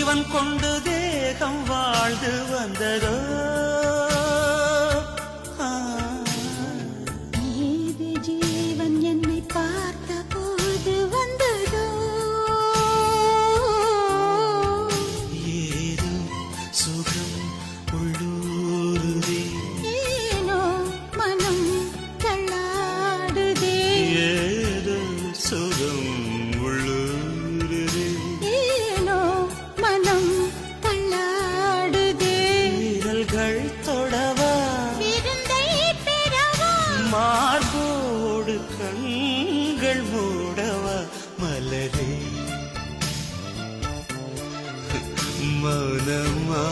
ஜீவன் கொண்டு தேகம் வாழ்ந்து வந்ததோ ஏது ஜீவன் என்னை பார்த்த போது வந்ததோ ஏதோ சுகம் உள்ளூருதே ஏனோ மனம் தள்ளாடுதே ஏதோ சுகம் உள்ளூருதே ஏனோ மனம் தள்ளாடுதே விரல்கள் தொடவா விருந்தை பெறவா மார்போடு கண்கள் மூடவா மலரே மௌனமா